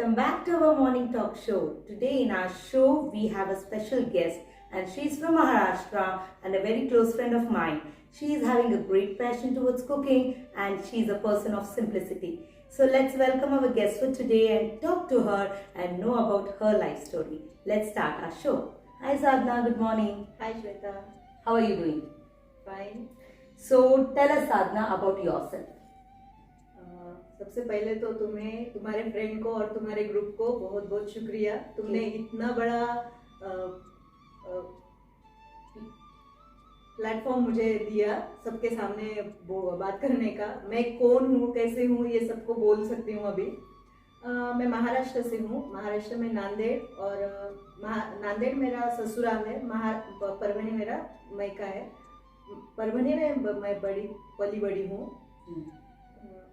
welcome back to our morning talk show. Today in our show we have a special guest and she's from Maharashtra and a very close friend of mine. She is having a great passion towards cooking and she's a person of simplicity. So let's welcome our guest for today and talk to her and know about her life story. Let's start our show. Hi Sadhna, good morning. Hi Shweta, How are you doing? fine. So tell us Sadhna about yourself. सबसे पहले तो तुम्हें तुम्हारे friend को और तुम्हारे group को बहुत बहुत शुक्रिया। तुमने इतना बड़ा प्लेटफॉर्म मुझे दिया सबके सामने बात करने का। मैं कौन हूँ, कैसे हूँ, ये सबको बोल सकती हूँ अभी। मैं महाराष्ट्र से हूँ। महाराष्ट्र में नांदेड़ और नांदेड़ मेरा ससुराल है, परभणी मेरा मायका है। परभणी में मैं पली बड़ी हूँ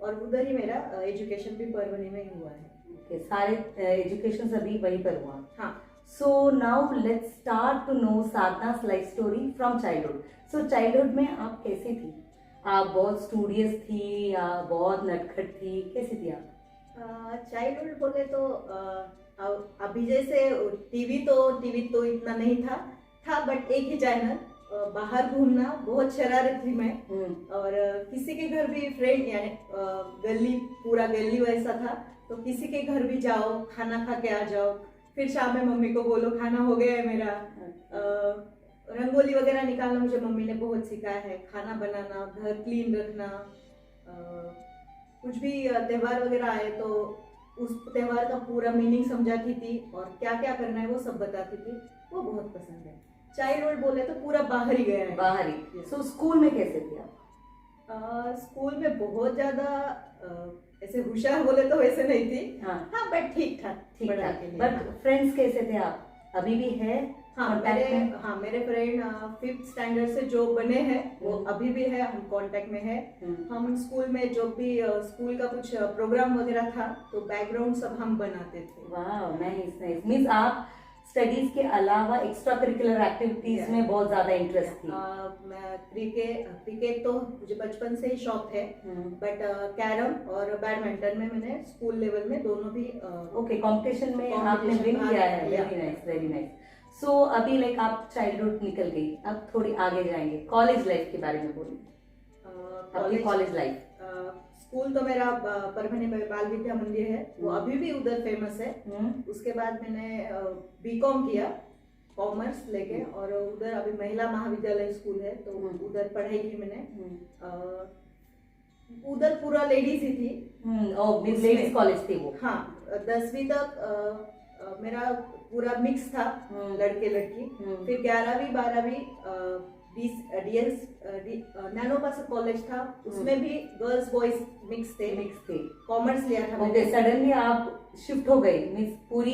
और उधर ही मेरा एजुकेशन भी परभणी में ही हुआ है। सारे एजुकेशन सभी वहीं पर हुआ। हाँ। So now let's start to know Sadhana's life story from childhood. So childhood में आप कैसी थी? आप बहुत स्टूडियस थी या बहुत नटखट थी, कैसी थी आप? चाइल्डहुड बोले तो अभी जैसे टीवी तो इतना नहीं था बट एक ही चैनल। बाहर घूमना, बहुत शरारत थी मैं। और किसी के घर भी फ्रेंड यानी पूरा गली वैसा था, तो किसी के घर भी जाओ, खाना खा के आ जाओ, फिर शाम में मम्मी को बोलो खाना हो गया है मेरा। रंगोली वगैरह निकालना मुझे मम्मी ने बहुत सिखाया है, खाना बनाना, घर क्लीन रखना। कुछ भी त्योहार वगैरह आए तो उस त्योहार का पूरा मीनिंग समझाती थी और क्या क्या करना है वो सब बताती थी। वो बहुत पसंद है। चाइल्डहुड बोले तो पूरा बाहर ही गया है। बाहर ही। सो स्कूल में कैसे थे आप? स्कूल में बहुत ज्यादा ऐसे होशियार बोले तो वैसे नहीं थी। हाँ बट ठीक ठाक। बट फ्रेंड्स कैसे थे आप? अभी भी है? मेरे फ्रेंड 5th स्टैंडर्ड से जो बने हैं वो अभी भी है, हम कांटेक्ट में है। हम स्कूल में जो भी स्कूल का कुछ प्रोग्राम वगैरह था तो बैकग्राउंड सब हम बनाते थे। वाह, नाइस। मींस आप स्टडीज के अलावा एक्स्ट्रा करिकुलर एक्टिविटीज में बहुत ज्यादा इंटरेस्ट थी? क्रिकेट तो मुझे बचपन से ही शौक है, बट कैरम और बैडमिंटन में मैंने स्कूल लेवल में दोनों भी कंपटीशन में आपने विन किया है। Very nice. सो अभी लाइक आप चाइल्डहुड निकल गई, अब थोड़ी आगे जाएंगे, कॉलेज लाइफ के बारे में बोलिए। College life. स्कूल तो मेरा परभणी में बाल विद्या मंदिर है, वो अभी भी उधर फेमस है। उसके बाद मैंने बीकॉम किया कॉमर्स लेके और उधर अभी महिला महाविद्यालय स्कूल है तो उधर पढ़ाई की मैंने। उधर पूरा लेडीज ही थी। लेडीज कॉलेज थी वो? हाँ, 10वीं तक मेरा पूरा मिक्स था, लड़के लड़की। फिर 11वीं 12वीं डीएस नैनोपास कॉलेज था, उसमें भी गर्ल्स बॉयज मिक्स थे। कॉमर्स लिया था। ओके, सडनली आप शिफ्ट हो गई, मींस पूरी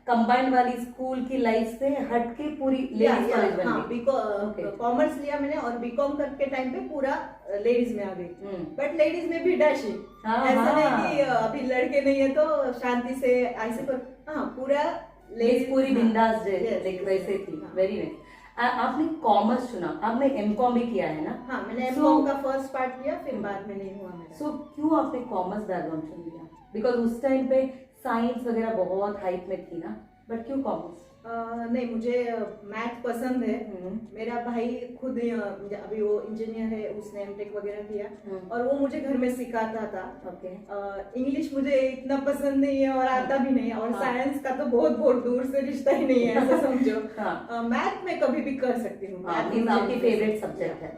कंबाइंड वाली स्कूल की लाइफ से हटके पूरी लेडीज कॉलेज बन गई। कॉमर्स लिया मैंने और बीकॉम करके टाइम पे पूरा लेडीज में आ गई। बट लेडीज में भी डैशिंग, ऐसा नहीं कि अभी लड़के नहीं है तो शांति से ऐसे पर। हाँ, पूरा लेडीज पूरी बिंदास वैसे थी। Very nice. आपने कॉमर्स चुना, आपने एमकॉम भी किया है ना? हाँ, मैंने एमकॉम का फर्स्ट पार्ट किया, फिर बाद में नहीं हुआ मेरा। सो क्यों आपने कॉमर्स बैकग्राउंड चुन लिया? बिकॉज उस टाइम पे साइंस वगैरह बहुत हाइप में थी ना, बट क्यों कॉमर्स? नहीं, मुझे मैथ पसंद है। मेरा भाई खुद अभी वो इंजीनियर है, उसने एमटेक वगैरह किया और वो मुझे घर में सिखाता था। इंग्लिश मुझे इतना पसंद नहीं है और आता भी नहीं है, और साइंस का तो बहुत बहुत दूर से रिश्ता ही नहीं है, ऐसा समझो। मैथ में कभी भी कर सकती हूँ। आपकी फेवरेट सब्जेक्ट है।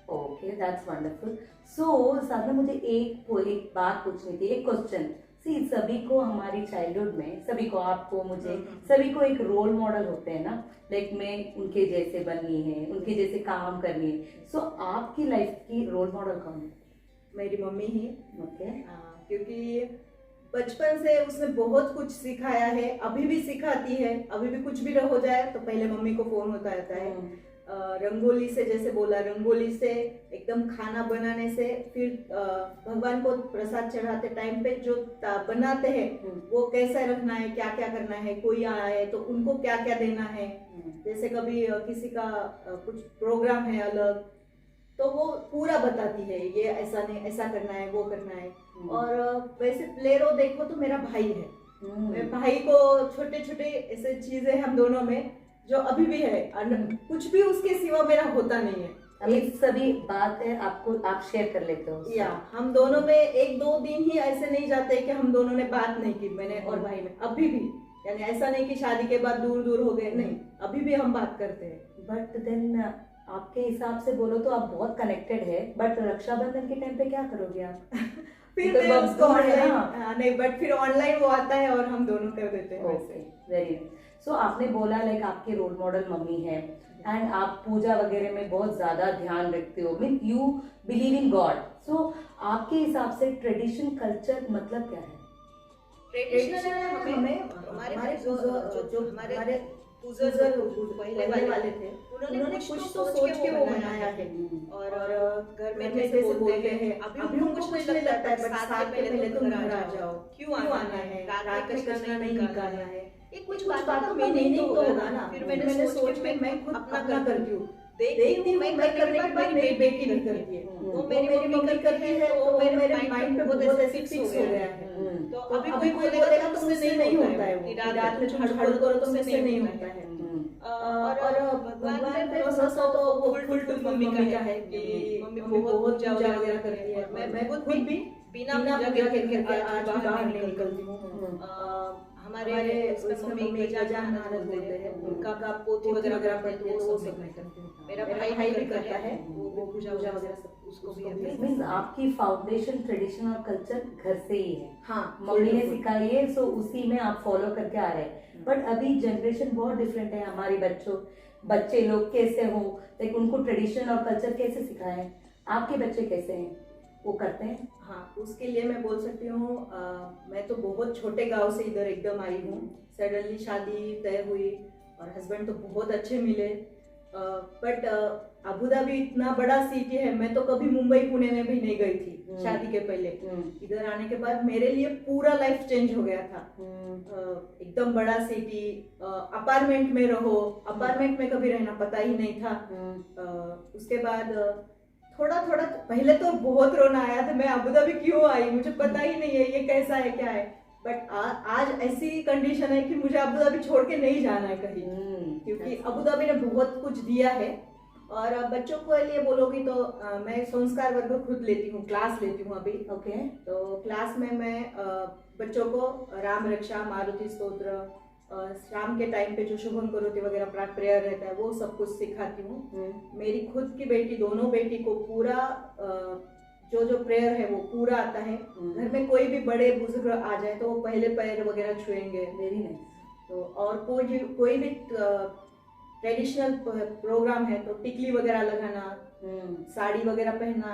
Okay, that's wonderful. So Sadhana, मुझे एक बात पूछनी थी, एक क्वेश्चन। सभी को हमारी चाइल्डहुड में, सभी को, आपको, मुझे, सभी को एक रोल मॉडल होते हैं ना, लाइक मैं उनके जैसे बननी है, उनके जैसे काम करनी है। सो आपकी लाइफ की रोल मॉडल कौन है? मेरी मम्मी ही। ओके। क्योंकि बचपन से उसने बहुत कुछ सिखाया है, अभी भी सिखाती है। अभी भी कुछ भी हो जाए तो पहले मम्मी को फोन होता रहता है। रंगोली से, जैसे बोला, रंगोली से एकदम खाना बनाने से, फिर भगवान को प्रसाद चढ़ाते टाइम पे जो बनाते हैं वो कैसा रखना है, क्या क्या करना है, कोई आया है तो उनको क्या क्या देना है। जैसे कभी किसी का कुछ प्रोग्राम है अलग तो वो पूरा बताती है, ये ऐसा नहीं, ऐसा करना है, वो करना है। और वैसे प्ले रो देखो तो मेरा भाई है, मेरे भाई को छोटे छोटे ऐसे चीजें हम दोनों में जो अभी भी है, कुछ भी उसके सिवा मेरा होता नहीं है। अभी सभी बात है आपको, आप शेयर कर लेते हो या हम दोनों में 1-2 दिन ही ऐसे नहीं जाते कि हम दोनों ने बात नहीं की, मैंने और भाई में अभी भी। यानी ऐसा नहीं कि शादी के बाद दूर दूर हो गए, नहीं, अभी भी हम बात करते हैं। बट देन आपके हिसाब से बोलो तो आप बहुत कनेक्टेड है, बट रक्षाबंधन के टाइम पे क्या करोगे आप? फिर तो मैं अब उसको दूर है ऑनलाइन, ना? नहीं, बट फिर ऑनलाइन वो आता है और हम दोनों कर देते हैं ओके, वेरी नाइस। सो आपने बोला लाइक आपके रोल मॉडल मम्मी है एंड आप पूजा वगैरह में बहुत ज्यादा ध्यान रखते हो, mean you believe in God. So आपके हिसाब से ट्रेडिशन कल्चर मतलब क्या है? ट्रेडिशनल हमें हमारे जो हमारे बुजुर्ग पहले वाले थे, उन्होंने कुछ तो सोच के वो बनाया है। और घर में जैसे बोलते हैं, अभी उनको कुछ नहीं लगता है, बट 7 के पहले तुम घर आ जाओ, क्यों आना है, रात में कचरा नहीं निकालना है, ये कुछ बातों का मीनिंग तो होगा ना। फिर मैंने सोच के मैं खुद अपना करती हूँ, देखती हूँ, मैं करने के बाद मेरी बेटी नहीं करती है, तो मेरी मम्मी करती है, तो मेरे माइंड पे बहुत ऐसे फिक्स हो गया है। तो अभी कोई बोलेगा तो मुझसे नहीं होता है, वो रात में झाड़ू करो तो मुझसे नहीं होता है। और भगवान पे भरोसा तो वो फुल टू मम्मी का है कि मम्मी बहुत पूजा वगैरह करती है। मैं खुद भी बिना पूजा के आज बाहर नहीं निकलती हूँ। हमारे उसमें मम्मी गजानन बोलते हैं, उनका पोथी वगैरह पढ़ती है, तो वो सब मैं करती हूँ। मेरा भाई भी करता है, वो पूजा वगैरह सब उसको भी मीन्स आपकी फाउंडेशन ट्रेडिशन और कल्चर घर से ही है। हाँ, मम्मी ने सिखाई है, सो उसी में आप फॉलो करके आ रहे हैं। बट अभी जनरेशन बहुत डिफरेंट है, हमारी बच्चे लोग कैसे हो, लाइक उनको ट्रेडिशन और कल्चर कैसे सिखाएं? आपके बच्चे कैसे हैं, वो करते हैं? हाँ, उसके लिए मैं बोल सकती हूँ, मैं तो बहुत छोटे गांव से इधर एकदम आई हूँ। सडनली शादी तय हुई और हस्बैंड तो बहुत अच्छे मिले, बट अबू धाबी इतना बड़ा सिटी है, मैं तो कभी मुंबई पुणे में भी नहीं गई थी शादी के पहले। इधर आने के बाद मेरे लिए पूरा लाइफ चेंज हो गया था। एकदम बड़ा सिटी, अपार्टमेंट में रहो, अपार्टमेंट में कभी रहना पता ही नहीं था। उसके बाद थोड़ा थोड़ा पहले तो बहुत रोना आया था, मैं अबू धाबी क्यों आई, मुझे पता ही नहीं है ये कैसा है क्या है। बट आज ऐसी कंडीशन है कि मुझे अबू धाबी छोड़ के नहीं जाना है कहीं, क्योंकि अबू धाबी ने बहुत कुछ दिया है। और बच्चों को लिए बोलोगी तो मैं संस्कार वर्ग खुद लेती हूँ, क्लास लेती हूँ अभी। ओके। तो क्लास में मैं बच्चों को राम रक्षा, मारुति स्तोत्र, शाम के टाइम पे जो शुभम करोति वगैरह प्रेयर रहता है, वो सब कुछ सिखाती हूँ। मेरी खुद की बेटी, दोनों बेटी को पूरा जो प्रेयर है वो पूरा आता है। घर में कोई भी बड़े बुजुर्ग आ जाए तो वो पहले पैर वगैरह छुएंगे। Very nice. तो और कोई भी ट्रेडिशनल प्रोग्राम है तो टिकली वगैरह लगाना, साड़ी वगैरह पहनना,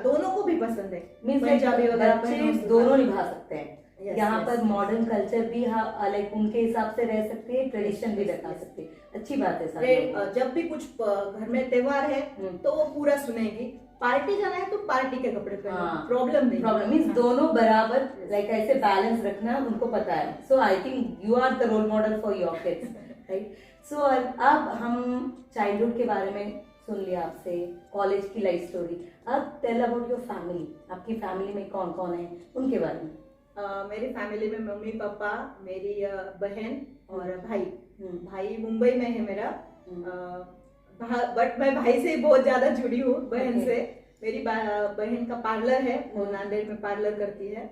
दोनों को भी पसंद है। पंजाबी वगैरह दोनों निभा सकते हैं। यहाँ पर मॉडर्न कल्चर भी लाइक उनके हिसाब से रह सकते हैं, ट्रेडिशन भी रखा सकते हैं। अच्छी बात है। जब भी कुछ घर में त्योहार है तो वो पूरा सुनेगी। पार्टी जाना है तो पार्टी के कपड़े पहनो, प्रॉब्लम नहीं। प्रॉब्लम मीन्स दोनों बराबर लाइक ऐसे बैलेंस रखना उनको पता है। So I think you are the role model for your kids, right? So अब हम चाइल्डहुड के बारे में सुन लिया आपसे, कॉलेज की लाइफ स्टोरी। अब टेल अबाउट योर फैमिली। आपकी फैमिली में कौन कौन है, उनके बारे में। मेरी फैमिली में मम्मी पापा, मेरी बहन और भाई। भाई मुंबई में है मेरा, बट मैं भाई से बहुत ज्यादा जुड़ी हूँ बहन से। मेरी बहन का पार्लर है, वो नांदेड़ में पार्लर करती है।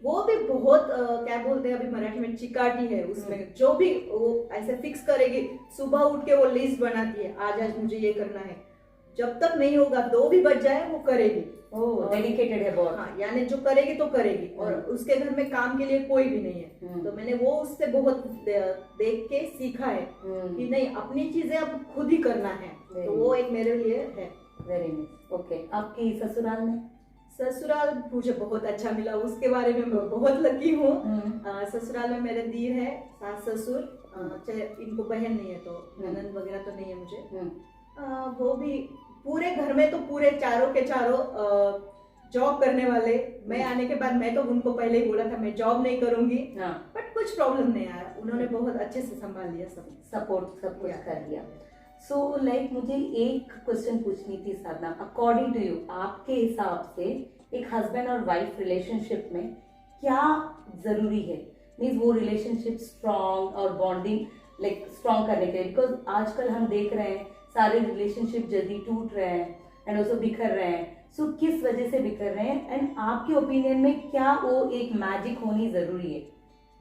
वो भी बहुत क्या बोलते हैं अभी मराठी में, चिकाटी है उसमें। जो भी वो ऐसे फिक्स करेगी, सुबह उठ के वो लिस्ट बनाती है, आज मुझे ये करना है। जब तक नहीं होगा 2 भी बज जाए वो करेगी। डेडिकेटेड है बहुत। हाँ, यानी जो करेगी तो करेगी। और उसके घर में काम के लिए कोई भी नहीं है। तो मैंने वो उससे बहुत देख के सीखा है कि नहीं, अपनी चीजें अब खुद ही करना है। तो वो एक मेरे लिए है। Very nice. ओके। आपकी ससुराल में? ससुराल मुझे बहुत अच्छा मिला, उसके बारे में मैं बहुत लकी हूँ। ससुराल में मेरे दीर है, सास ससुर, इनको बहन नहीं है तो ननद वगैरह तो नहीं है मुझे। वो भी पूरे घर में तो पूरे चारों के चारों जॉब करने वाले। मैं आने के बाद मैं तो उनको पहले ही बोला था मैं जॉब नहीं करूंगी, बट कुछ प्रॉब्लम नहीं आया। उन्होंने बहुत अच्छे से संभाल लिया, सब सपोर्ट सब कुछ कर दिया। सो लाइक मुझे एक क्वेश्चन पूछनी थी साधना, अकॉर्डिंग टू यू, आपके हिसाब से एक हस्बैंड और वाइफ रिलेशनशिप में क्या जरूरी है? मीन्स वो रिलेशनशिप स्ट्रॉन्ग और बॉन्डिंग लाइक स्ट्रॉन्ग करने के लिए, बिकॉज आजकल हम देख रहे हैं सारे रिलेशनशिप जल्दी टूट रहे हैं एंड ऑल्सो बिखर रहे हैं। सो किस वजह से बिखर रहे हैं एंड आपके ओपिनियन में क्या वो एक मैजिक होनी जरूरी है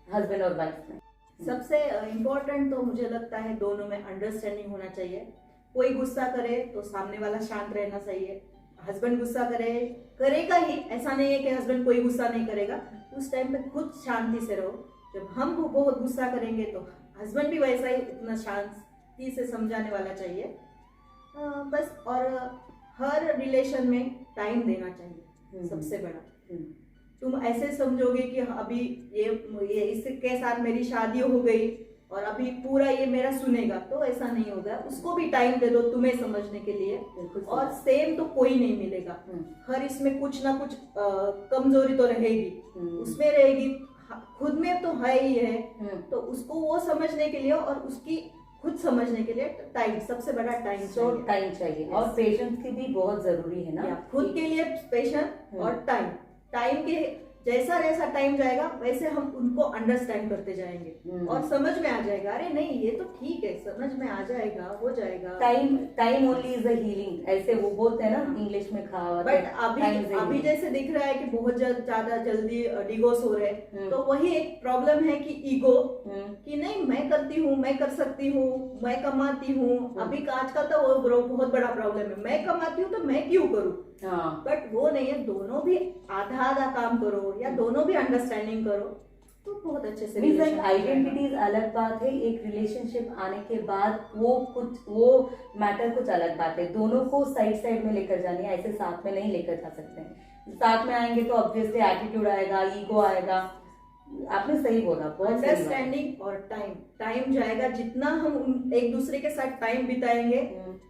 हस्बैंड और वाइफ में? सबसे इम्पोर्टेंट तो मुझे लगता है दोनों में अंडरस्टैंडिंग होना चाहिए। कोई गुस्सा करे तो सामने वाला शांत रहना चाहिए। हस्बैंड गुस्सा करेगा ही, ऐसा नहीं है कि हस्बैंड कोई गुस्सा नहीं करेगा। उस टाइम पे खुद शांति से रहो। जब हम बहुत गुस्सा करेंगे तो हस्बैंड भी वैसा ही उतना शांति से समझाने वाला चाहिए। बस, और हर रिलेशन में टाइम देना चाहिए सबसे बड़ा। तुम ऐसे समझोगे कि अभी ये इसके साथ मेरी शादी हो गई और अभी पूरा ये मेरा सुनेगा, तो ऐसा नहीं होगा। उसको भी टाइम दे दो तुम्हें समझने के लिए। और सेम तो कोई नहीं मिलेगा। हर इसमें कुछ ना कुछ कमजोरी तो रहेगी, उसमें रहेगी, खुद में तो है ही है। तो उसको वो समझने के लिए और उसकी खुद समझने के लिए टाइम, सबसे बड़ा टाइम चाहिए। टाइम चाहिए और पेशेंस की भी बहुत जरूरी है ना। खुद के लिए पेशेंस और टाइम के जैसा टाइम जाएगा वैसे हम उनको अंडरस्टैंड करते जाएंगे और समझ में आ जाएगा। अरे नहीं, ये तो ठीक है, समझ में आ जाएगा, हो जाएगा। Time only is a healing, ऐसे वो बोलते हैं ना इंग्लिश में कहावत। बट अभी जैसे दिख रहा है कि बहुत ज्यादा जल्दी डिवोर्स हो रहे हैं, तो वही एक प्रॉब्लम है कि ईगो, कि नहीं मैं करती हूँ, मैं कर सकती हूँ, मैं कमाती हूँ। अभी आजकल तो वो बहुत बड़ा प्रॉब्लम है, मैं कमाती हूँ तो मैं क्यों करूँ। बट वो नहीं है, दोनों भी आधा आधा काम करो या दोनों भी अंडरस्टैंडिंग करो तो बहुत अच्छे से। आइडेंटिटीज अलग बात है, एक रिलेशनशिप आने के बाद वो मैटर कुछ अलग बात है। दोनों को साइड में लेकर जानी है, ऐसे साथ में नहीं लेकर जा सकते हैं। साथ में आएंगे तो ऑब्वियसली एटीट्यूड आएगा, ईगो आएगा। आपने सही बोला, अंडरस्टैंडिंग और टाइम जाएगा। जितना हम एक दूसरे के साथ टाइम बिताएंगे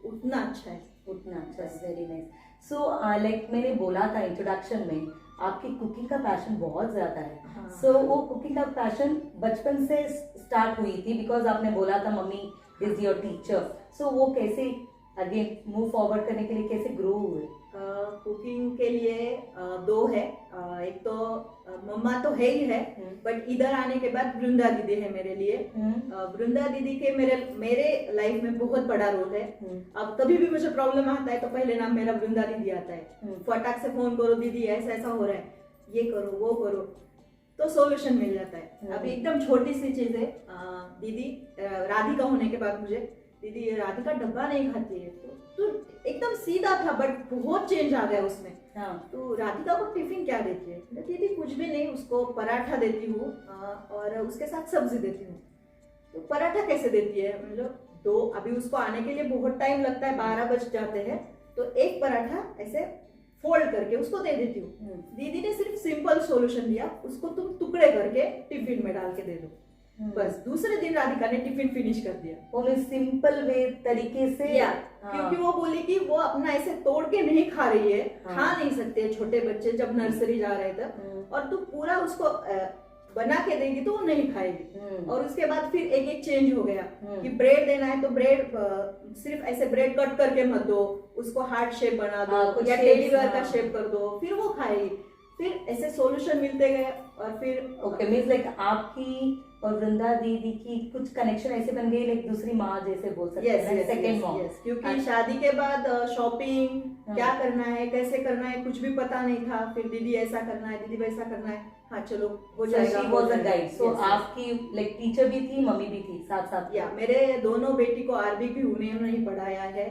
उतना अच्छा है, उतना अच्छा है। Very nice. सो लाइक मैंने बोला था इंट्रोडक्शन में, आपकी कुकिंग का पैशन बहुत ज्यादा है। सो वो कुकिंग का पैशन बचपन से स्टार्ट हुई थी, बिकॉज आपने बोला था मम्मी इज योर टीचर। सो वो कैसे अगेन मूव फॉरवर्ड करने के लिए कैसे ग्रो हुए? कुकिंग के लिए दो है। एक तो मम्मा तो है ही है, बट इधर आने के बाद वृंदा दीदी है मेरे लिए। वृंदा दीदी के मेरे लाइफ में बहुत बड़ा रोल है। अब कभी भी मुझे प्रॉब्लम आता है तो पहले नाम मेरा वृंदा दीदी आता है। फटाक से फोन करो, दीदी ऐसा ऐसा हो रहा है, ये करो वो करो, तो सॉल्यूशन मिल जाता है। अभी एकदम छोटी सी चीज है, दीदी राधिका होने के बाद मुझे दीदी राधिका डब्बा नहीं खाती है, तो एकदम सीधा था बट बहुत चेंज आ गया उसमें। तो राधिका को टिफिन क्या देती है? दीदी कुछ भी नहीं, उसको पराठा देती हूँ और उसके साथ सब्जी देती हूँ। तो पराठा कैसे देती है? मतलब दो, अभी उसको आने के लिए बहुत टाइम लगता है, 12 बज जाते हैं, तो एक पराठा ऐसे फोल्ड करके उसको दे देती हूँ। दीदी ने सिर्फ सिंपल सॉल्यूशन दिया, उसको तुम टुकड़े करके टिफिन में डाल के दे दो। बस दूसरे दिन राधिका ने टिफिन फिनिश कर दिया, वो सिंपल वे तरीके से। क्योंकि वो बोली कि वो अपना ऐसे तोड़ के नहीं खा रही है। खा नहीं सकते छोटे बच्चे, जब नर्सरी जा रहे थे, और तू पूरा उसको बना के देगी तो वो नहीं खाएगी। और उसके बाद फिर एक एक चेंज हो गया कि ब्रेड देना है तो ब्रेड सिर्फ ऐसे ब्रेड कट करके मत दो, उसको हार्ट शेप बना दो या टेडी बेयर का शेप कर दो, फिर वो खाएगी। फिर ऐसे सॉल्यूशन मिलते गए और फिर ओके मींस लाइक आपकी और वृंदा दीदी की कुछ कनेक्शन ऐसे बन गई, लाइक दूसरी माँ जैसे बोल सकते हैं, सेकंड मॉम। क्योंकि शादी के बाद शॉपिंग क्या करना है, कैसे करना है, कुछ भी पता नहीं था। फिर दीदी ऐसा करना है, दीदी वैसा करना है, हाँ चलो हो जाएगा। She was a guide. So आपकी लाइक टीचर भी थी, मम्मी भी थी साथ साथ। या मेरे दोनों बेटी को अरबी भी उन्होंने ही पढ़ाया है।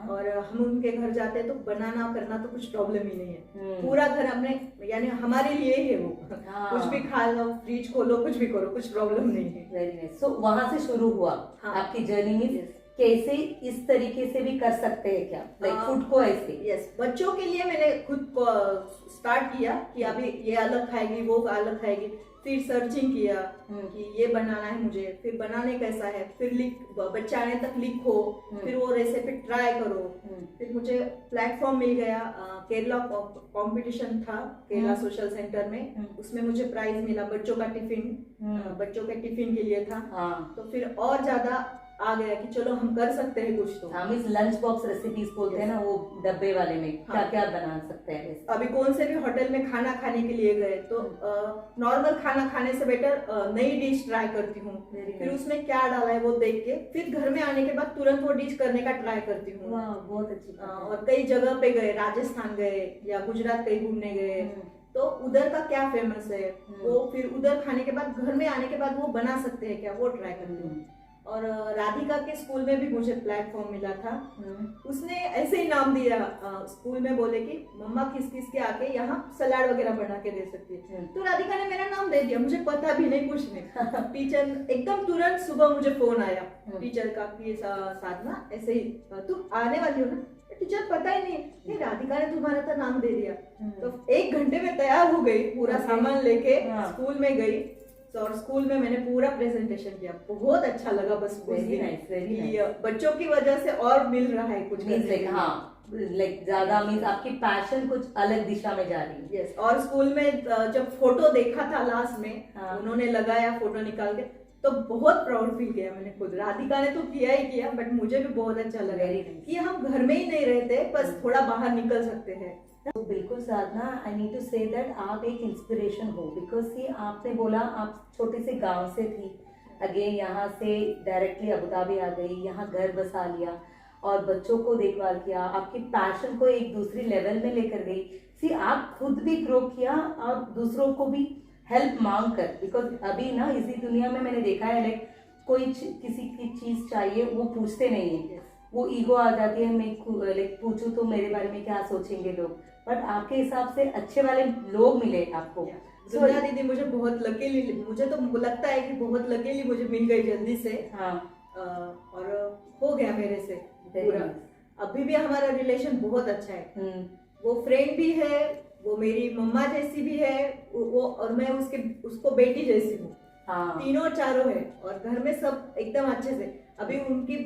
और हम उनके घर जाते तो बनाना करना तो कुछ प्रॉब्लम ही नहीं है। पूरा घर हमने, यानी हमारे लिए ही है वो। कुछ भी खा लो, फ्रिज खोलो, कुछ भी करो, कुछ प्रॉब्लम नहीं है। Very nice. सो वहां से शुरू हुआ आपकी जर्नी में। कैसे इस तरीके से भी कर सकते हैं क्या, लाइक फूड को ऐसे? यस, बच्चों के लिए मैंने खुद को स्टार्ट किया कि अभी ये अलग खाएगी, वो अलग खाएगी। फिर सर्चिंग किया कि ये बनाना है मुझे, फिर बनाने कैसा है, फिर बच्चे आने तक लिखो, फिर वो रेसिपी ट्राई करो। फिर मुझे प्लेटफॉर्म मिल गया, केरला कंपटीशन था केरला सोशल सेंटर में, उसमें मुझे प्राइज मिला। बच्चों के टिफिन के लिए था। तो फिर और ज्यादा आ गया कि चलो हम कर सकते हैं कुछ तो। हाँ मीन्स लंच बॉक्स रेसिपीज बोलते हैं ना, वो डब्बे वाले में क्या हाँ। क्या बना सकते हैं वैसे? अभी कौन से भी होटल में खाना खाने के लिए गए तो नॉर्मल खाना खाने से बेटर नई डिश ट्राई करती हूँ, Very फिर nice. उसमें क्या डाला है वो देख के फिर घर में आने के बाद तुरंत वो डिश करने का ट्राई करती हूँ। वाह बहुत अच्छी बात है। और कई जगह पे गए, राजस्थान गए या गुजरात कहीं घूमने गए तो उधर का क्या फेमस है वो फिर उधर खाने के बाद घर में आने के बाद वो बना सकते हैं क्या, वो ट्राई करती हूँ। और राधिका के स्कूल में भी मुझे प्लेटफॉर्म मिला था, उसने ऐसे ही नाम दिया, स्कूल में बोले कि मम्मा किस किस के आके यहाँ सलाद वगैरह बना के दे सकती है, तो राधिका ने मेरा नाम दे दिया, मुझे पता भी नहीं कुछ नहीं। टीचर एकदम तुरंत सुबह मुझे फोन आया टीचर का कि साधना ऐसे ही तुम आने वाली हो ना, टीचर पता ही नहीं राधिका ने तुम्हारा तो नाम दे दिया। तो 1 घंटे में तैयार हो गई, पूरा सामान लेके स्कूल में गई और स्कूल में मैंने पूरा प्रेजेंटेशन किया, बहुत अच्छा लगा। बस वेरी नाइस बच्चों की वजह से और मिल रहा है कुछ लाइक ज्यादा मीन्स आपकी पैशन कुछ अलग दिशा में जा रही है। यस, और स्कूल में जब फोटो देखा था लास्ट में उन्होंने लगाया फोटो निकाल के तो बहुत प्राउड फील किया मैंने खुद। राधिका ने तो किया ही किया बट मुझे भी बहुत अच्छा लगा कि हम घर में ही नहीं रहते, बस थोड़ा बाहर निकल सकते हैं। तो बिल्कुल Sadhana, I need to say that आप एक इंस्पिरेशन हो, बिकॉज सी आपने बोला आप छोटे से गांव से थी, अगेन यहाँ से डायरेक्टली अबू धाबी आ गई, यहाँ घर बसा लिया और बच्चों को देखभाल किया, आपकी पैशन को एक दूसरी लेवल में लेकर गई। सी आप खुद भी ग्रो किया और दूसरों को भी हेल्प मांग कर, बिकॉज अभी ना इसी दुनिया में मैंने देखा है लाइक कोई किसी की चीज चाहिए वो पूछते नहीं है, वो ईगो आ जाती है, मैं लाइक पूछूं तो मेरे बारे में क्या सोचेंगे लोग, बट आपके हिसाब से अच्छे वाले लोग मिले आपको। दुनिया दीदी मुझे बहुत लकीली, मुझे तो लगता है कि बहुत लकीली मुझे मिल गई जल्दी से। हाँ। और हो गया मेरे से पूरा। अभी भी हमारा रिलेशन बहुत अच्छा है, वो फ्रेंड भी है, वो मेरी मम्मा जैसी भी है, वो और मैं उसको बेटी जैसी हूँ। हाँ। तीनों चारों है और घर में सब एकदम अच्छे से। अभी उनकी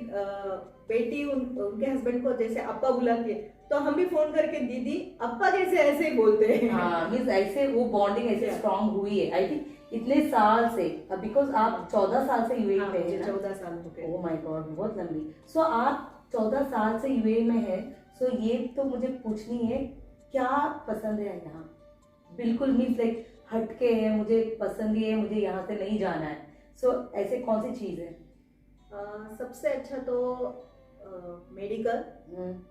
बेटी उनके हस्बैंड को जैसे अप्पा बुलाती है तो हम भी फोन करके दीदी अप्पा जैसे ऐसे ही बोलते हैं। हाँ, मींस ऐसे वो बॉन्डिंग ऐसे स्ट्रांग हुई है आई थिंक इतने साल से, बिकॉज आप 14 साल से यूएई में है। 14 साल हो गए। ओह माय गॉड, बहुत लंबी। सो आप 14 साल से यूएई में है, सो ये तो मुझे पूछनी है क्या पसंद है यहाँ? बिल्कुल मीन्स लाइक हटके है, मुझे पसंद ही है, मुझे यहाँ से नहीं जाना है। सो ऐसे कौन सी चीज है? सबसे अच्छा तो मेडिकल,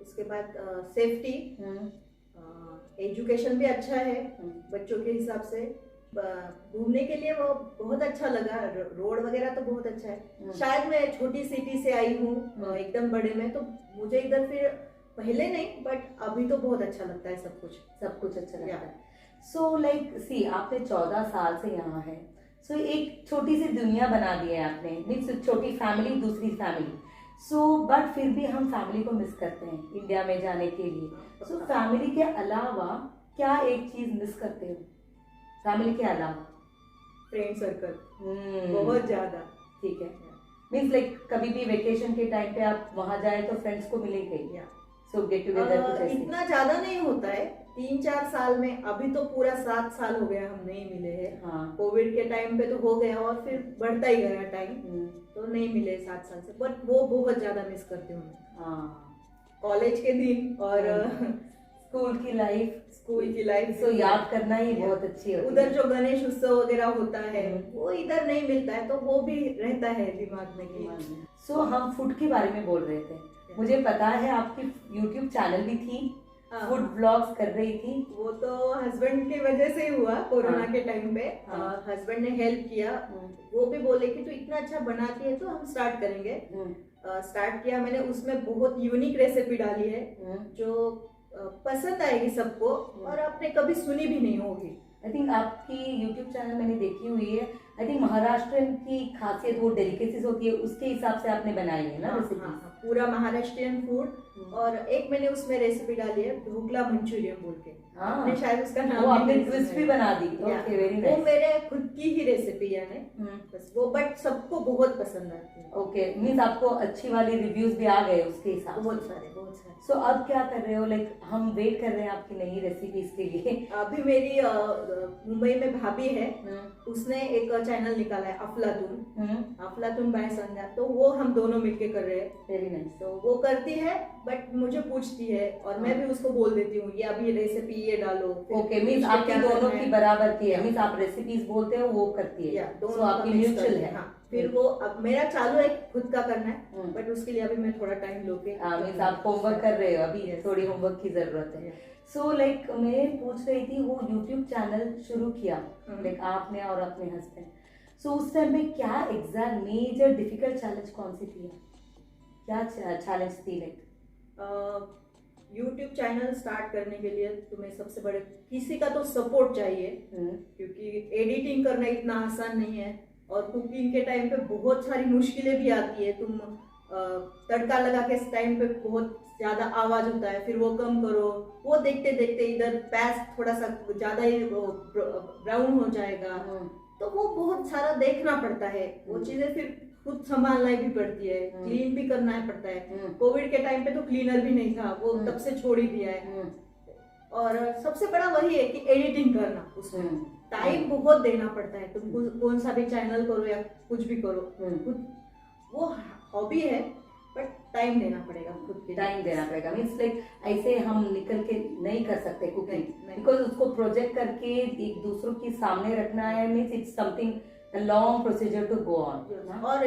उसके बाद सेफ्टी, एजुकेशन भी अच्छा है बच्चों के हिसाब से। घूमने के लिए वो बहुत अच्छा लगा, रोड वगैरह तो बहुत अच्छा है। शायद मैं छोटी सिटी से आई हूँ एकदम बड़े में, तो मुझे इधर फिर पहले नहीं बट अभी तो बहुत अच्छा लगता है, सब कुछ अच्छा लगता है। सो लाइक सी आपने 14 साल से यहाँ है, सो एक छोटी सी दुनिया बना दी है आपने, मीन्स छोटी फैमिली दूसरी फैमिली। सो बट फिर भी हम फैमिली को मिस करते हैं इंडिया में जाने के लिए। सो फैमिली के अलावा क्या एक चीज मिस करते हो फैमिली के अलावा? फ्रेंड सर्कल बहुत ज्यादा। ठीक है, मीन्स लाइक कभी भी वेकेशन के टाइम पे आप वहां जाए तो फ्रेंड्स को मिलेंगे, सो गेट टुगेदर कुछ ऐसे? इतना ज्यादा नहीं होता है, 3-4 साल में। अभी तो पूरा 7 साल हो गया हम नहीं मिले हैं। हाँ। कोविड के टाइम पे तो हो गया और फिर बढ़ता ही गया टाइम, तो नहीं मिले 7 साल से, बट वो बहुत ज्यादा मिस करती हूँ। हाँ, कॉलेज के दिन और स्कूल की लाइफ तो याद करना ही बहुत अच्छी है। उधर जो गणेश उत्सव वगैरह होता है वो इधर नहीं मिलता है, तो वो भी रहता है दिमाग में। सो हम फूड के बारे में बोल रहे थे, मुझे पता है आपकी YouTube चैनल भी थी, फूड ब्लॉग्स कर रही थी। वो तो हस्बैंड की वजह से ही हुआ, कोरोना के टाइम पे हस्बैंड ने हेल्प किया। वो भी बोले कि तू इतना अच्छा बनाती है तो हम स्टार्ट करेंगे। स्टार्ट किया मैंने, उसमें बहुत यूनिक रेसिपी डाली है जो पसंद आएगी सबको और आपने कभी सुनी भी नहीं होगी। आई थिंक आपकी YouTube चैनल मैंने देखी हुई है। आई थिंक महाराष्ट्रियन की खासियत वो डेलिकेसीज होती है उसके हिसाब से आपने बनाई है ना रेसिपी? पूरा महाराष्ट्रियन फूड। और एक मैंने उसमें रेसिपी डाली है ढोकला मंचूरियन बोल के, आपने शायद उसका नाम आपने ट्विस्ट भी बना दी। Okay, very nice. वो मेरे खुद की ही रेसिपी है बस वो, बट सबको बहुत पसंद आती है। ओके, मींस आपको अच्छी वाली रिव्यूज भी आ गए उसके हिसाब से? बहुत सारे। सो अब क्या कर रहे हो? लाइक हम वेट कर रहे हैं आपकी नई रेसिपीज के लिए। अभी मेरी मुंबई में भाभी है, उसने एक चैनल निकाला है अफलातून बाय संध्या, तो वो हम दोनों मिलके कर रहे हैं। Very nice. तो वो करती है बट मुझे पूछती है और मैं भी उसको बोल देती हूँ ये अभी रेसिपी ये डालो। ओके, मींस आपकी दोनों की बराबर की है, मींस आप रेसिपीज बोलते हो वो करती है, दोनों सो आपकी म्यूचुअल है। हाँ, फिर वो अब मेरा चालू है खुद का करना है, बट उसके लिए अभी मैं थोड़ा टाइम लोगे। मींस आप होमवर्क कर रहे हो अभी, थोड़ी होमवर्क की जरूरत है। सो लाइक मैं पूछ रही थी, वो यूट्यूब चैनल शुरू किया लाइक आपने और अपने हस्बैंड, सो उस टाइम पे क्या एग्जैक्ट मेजर डिफिकल्ट चैलेंज कौन सी थी? क्या चैलेंज थी? लाइक यूट्यूब चैनल स्टार्ट करने के लिए तुम्हें सबसे बड़े किसी का तो सपोर्ट चाहिए, क्योंकि एडिटिंग करना इतना आसान नहीं है और कुकिंग के टाइम पे बहुत सारी मुश्किलें भी आती है। तुम तड़का लगा के इस टाइम पे बहुत ज्यादा आवाज होता है, फिर वो कम करो, वो देखते देखते इधर प्याज थोड़ा सा ज्यादा ही ब्राउन हो जाएगा, तो वो बहुत सारा देखना पड़ता है। वो चीजें फिर खुद संभालना भी पड़ती है, क्लीन भी करना पड़ता है। कोविड के टाइम पे तो क्लीनर भी नहीं था, वो तब से छोड़ ही दिया है। और सबसे बड़ा वही है कि एडिटिंग करना, उसमें टाइम बहुत देना पड़ता है। तुम कौन सा भी चैनल करो या कुछ भी करो, खुद वो हॉबी है बट टाइम देना पड़ेगा, खुद के टाइम देना पड़ेगा। मीन्स लाइक ऐसे हम निकल के नहीं कर सकते कुकिंग, बिकॉज उसको प्रोजेक्ट करके एक दूसरों के सामने रखना है, means it's something long procedure to go on. और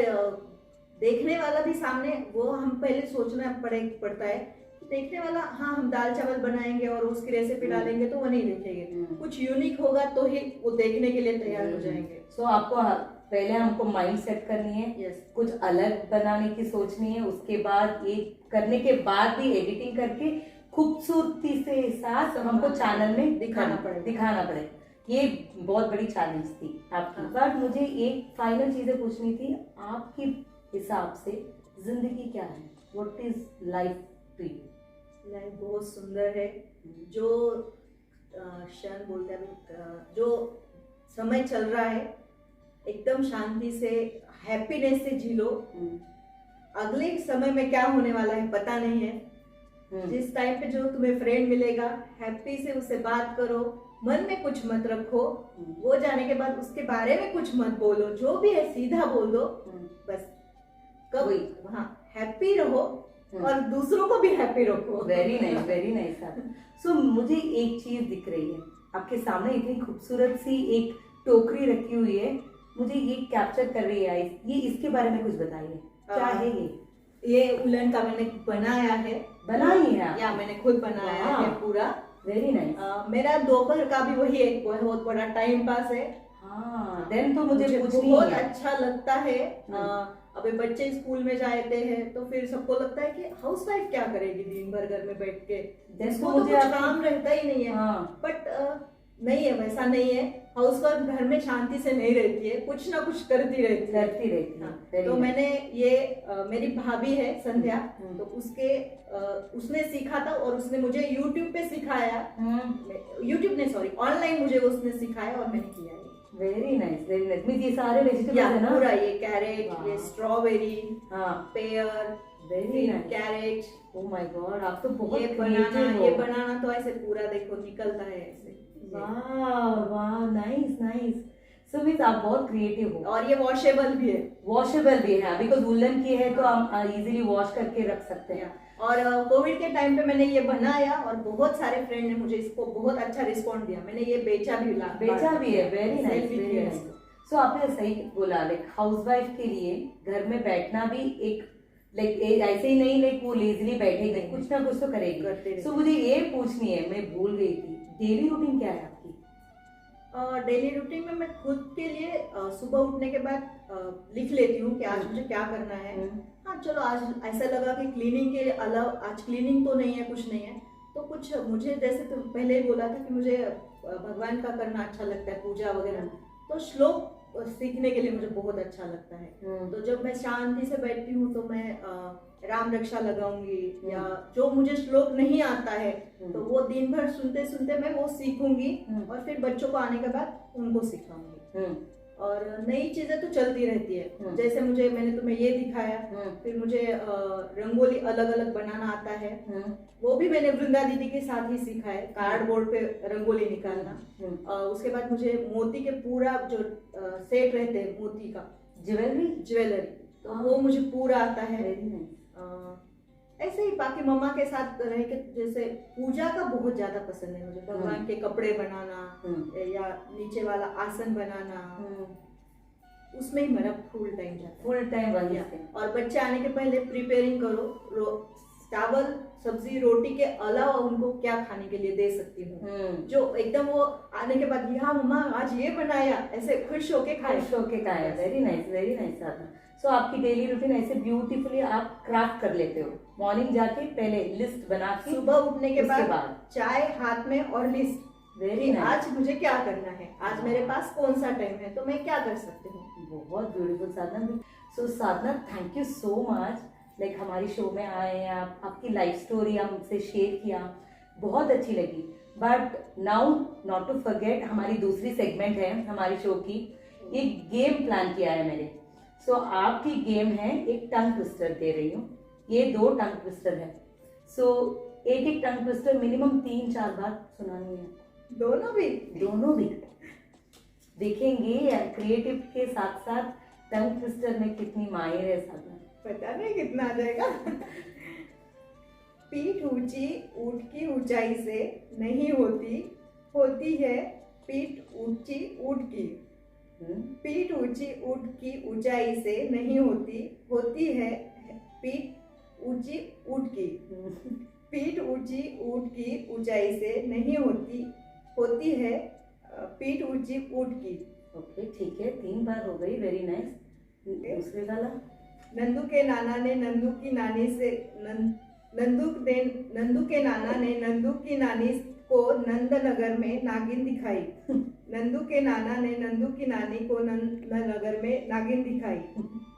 देखने वाला भी सामने, वो हम पहले सोचना पड़ता है। देखने वाला, हाँ हम दाल चावल बनाएंगे और उसकी रेसिपी डालेंगे तो वो नहीं देखेंगे, कुछ यूनिक होगा तो ही वो देखने के लिए तैयार हो जाएंगे। सो आपको पहले हमको माइंड सेट करनी है, कुछ अलग बनाने की सोचनी है, उसके बाद ये करने के बाद भी एडिटिंग करके खूबसूरती से साथ हमको चैनल में दिखाना पड़े। ये बहुत बड़ी चैलेंज थी आपकी। बट मुझे एक फाइनल चीजें पूछनी थी, आपके हिसाब से जिंदगी क्या है? What is life to you? Life बहुत सुंदर है। जो क्षण बोलते हैं, जो समय चल रहा है एकदम शांति से, हैप्पीनेस से जी लो। अगले समय में क्या होने वाला है पता नहीं है। जिस टाइम पे जो तुम्हें फ्रेंड मिलेगा, हैप्पी से उससे बात करो, मन में कुछ मत रखो, वो जाने के बाद उसके बारे में कुछ मत बोलो, जो भी है सीधा बोल दो बस। कब हाँ हैप्पी रहो और दूसरों को भी हैप्पी रखो। Very nice, very nice. So मुझे एक चीज दिख रही है आपके सामने, इतनी खूबसूरत सी एक टोकरी रखी हुई है, मुझे ये कैप्चर कर रही है। ये इसके बारे में कुछ बताइए, क्या है ये? उलन का मैंने बनाया है। बनाई है या मैंने खुद बनाया है पूरा। Very nice. मेरा दोपहर का भी वही एक बहुत बड़ा टाइम पास है। हाँ, देन तो मुझे बहुत अच्छा लगता है। अभी बच्चे स्कूल में जाते हैं तो फिर सबको लगता है कि हाउसवाइफ क्या करेगी दिन भर घर में बैठ के, जिसको तो कुछ काम रहता ही नहीं है। बट नहीं है, वैसा नहीं है। हाउसवाइफ घर में शांति से नहीं रहती है, कुछ ना कुछ करती रहती है। तो मैंने ये मेरी भाभी है संध्या, तो उसने सीखा था और उसने मुझे यूट्यूब पे सिखाया। यूट्यूब ने सॉरी ऑनलाइन मुझे उसने सिखाया और मैंने किया। Very nice, very nice. Means ये सारे वेजिटेबल्स है ना? पूरा ये कैरेट, ये strawberry, pear, very nice, carrot. Oh my God, आप तो बहुत ये बनाना तो ऐसे पूरा देखो निकलता है ऐसे। वाह वाह, नाइस नाइस। सो मींस आप बहुत क्रिएटिव हो। और ये वॉशेबल भी है। वॉशेबल भी है बिकॉज वुलन की है तो हम इजीली वॉश करके रख सकते हैं। और कोविड के टाइम पे मैंने ये बनाया और बहुत सारे फ्रेंड ने मुझे इसको बहुत अच्छा रिस्पॉन्ड दिया। मैंने ये बेचा भी है। Very nice, very nice. So आपने सही बोला, लाइक हाउसवाइफ के लिए घर में बैठना भी एक लाइक ऐसे ही नहीं, लाइक वो लेजली बैठेगी, कुछ ना कुछ तो करेगी। सो मुझे ये पूछनी है, मैं भूल गई थी, डेली रूटीन क्या है आपकी? डेली रूटीन में मैं खुद के लिए सुबह उठने के बाद लिख लेती हूँ कि आज मुझे क्या करना है। हाँ चलो, आज ऐसा लगा कि क्लीनिंग के अलावा, आज क्लीनिंग तो नहीं है, कुछ नहीं है, तो कुछ मुझे जैसे तो पहले ही बोला था कि मुझे भगवान का करना अच्छा लगता है, पूजा वगैरह, तो श्लोक सीखने के लिए मुझे बहुत अच्छा लगता है। तो जब मैं शांति से बैठती हूँ तो मैं राम रक्षा लगाऊंगी, या जो मुझे श्लोक नहीं आता है तो वो दिन भर सुनते सुनते मैं वो सीखूंगी और फिर बच्चों को आने के बाद उनको सिखाऊंगी। और नई चीजें तो चलती रहती है। जैसे मैंने तुम्हें ये दिखाया, फिर मुझे रंगोली अलग अलग बनाना आता है। वो भी मैंने वृंदा दीदी के साथ ही सीखा है, कार्डबोर्ड पे रंगोली निकालना। उसके बाद मुझे मोती के पूरा जो सेट रहते हैं मोती का, ज्वेलरी, तो वो मुझे पूरा आता है। ऐसे ही बाकी मम्मा के साथ रह के, जैसे पूजा का बहुत ज्यादा पसंद है मुझे, भगवान के कपड़े बनाना या नीचे वाला आसन बनाना, उसमें ही मेरा फुल टाइम जाता है। फुल टाइम वही। और बच्चे आने के पहले प्रिपेयरिंग करो, चावल सब्जी रोटी के अलावा उनको क्या खाने के लिए दे सकती हूँ, जो एकदम वो आने के बाद यहाँ मम्मा आज ये बनाया, ऐसे खुश होके खाए। वेरी नाइस, वेरी नाइस साधना। सो आपकी डेली रूटीन ऐसे ब्यूटीफुली आप क्राफ्ट कर लेते हो। मॉर्निंग जाके पहले लिस्ट बना के, सुबह उठने के बाद चाय हाथ में और लिस्ट, वेरी नाइस। आज मुझे क्या करना है, आज मेरे पास कौन सा टाइम है, तो मैं क्या कर सकती हूँ। बहुत beautiful Sadhana. So Sadhana, thank you so much, like हमारी शो में आए, आप आपकी लाइफ स्टोरी हमसे शेयर किया, बहुत अच्छी लगी। But now not to forget, हमारी दूसरी सेगमेंट है हमारी शो की, एक गेम प्लान किया है मैंने। सो आपकी गेम है, एक टंग ट्विस्टर दे रही हूँ, ये 2 टंग ट्विस्टर है। सो एक टंग ट्विस्टर मिनिमम 3-4 बार सुनानी है। दोनों भी देखेंगे क्रिएटिव के साथ साथ टंग ट्विस्टर में कितनी माहिर है साधना। पता नहीं कितना आ जाएगा। पीठ ऊंची ऊंट की ऊंचाई से नहीं होती, होती है पीठ ऊंची ऊंट की। पीठ ऊंची ऊंट की ऊंचाई से नहीं होती, होती है पीठ ऊंची ऊंट की। पीठ ऊंची ऊंट की ऊंचाई से नहीं होती, होती है पीठ ऊंची ऊंट की। ओके, ठीक है, 3 बार हो गई, वेरी नाइस। दूसरे वाला, नंदू के नाना ने नंदू की नानी से नंदू के नाना ने नंदू की नानी को नंदनगर में नागिन दिखाई। नंदू के नाना ने नंदू की नानी को नंदनगर में नागिन दिखाई।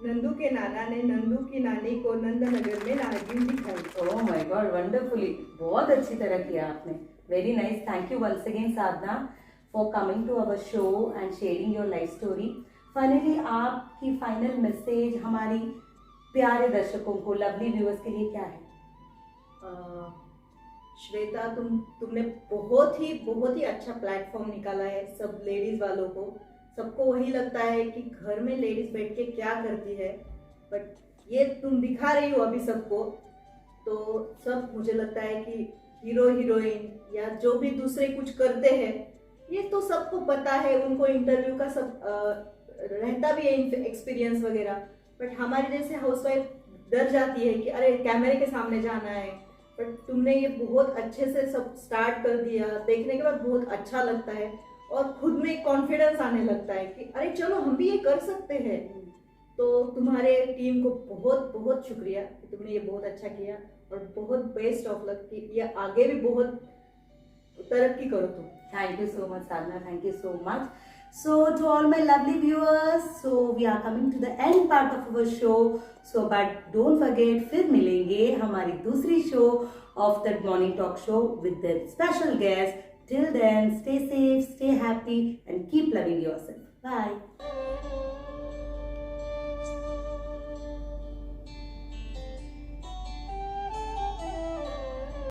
नंदू के नाना ने नंदू की नानी को नंदनगर में नागिन दिखाई। ओह माय गॉड, वंडरफुली, बहुत अच्छी तरह किया आपने, very nice. Thank you once again Sadhana for coming to our show and sharing your life story. Finally आपकी फाइनल मैसेज हमारी प्यारे दर्शकों को, लवली व्यूअर्स के लिए क्या है? श्वेता, तुमने बहुत ही अच्छा प्लेटफॉर्म निकाला है सब लेडीज वालों को। सबको वही लगता है कि घर में लेडीज बैठ के क्या करती है, बट ये तुम दिखा रही हो अभी सबको, तो सब मुझे लगता है कि हीरो हीरोइन या जो भी दूसरे कुछ करते हैं, ये तो सबको पता है, उनको इंटरव्यू का सब रहता भी है एक्सपीरियंस वगैरह। बट हमारी जैसे हाउसवाइफ डर जाती है कि अरे कैमरे के सामने जाना है, बट तुमने ये बहुत अच्छे से सब स्टार्ट कर दिया। देखने के बाद बहुत अच्छा लगता है और खुद में एक कॉन्फिडेंस आने लगता है कि अरे चलो हम भी ये कर सकते हैं। तो तुम्हारे टीम को बहुत बहुत शुक्रिया कि तुमने ये बहुत अच्छा किया, और बहुत बेस्ट ऑफ लक कि ये आगे भी बहुत तरक्की करो तुम। Thank you so much, Sadhna. Thank you so much. So, to all my lovely viewers, so we are coming to the end part of our show. So, but don't forget, फिर मिलेंगे हमारी दूसरी show of the morning talk show with the special guest. Till then, stay safe, stay happy, and keep loving yourself. Bye.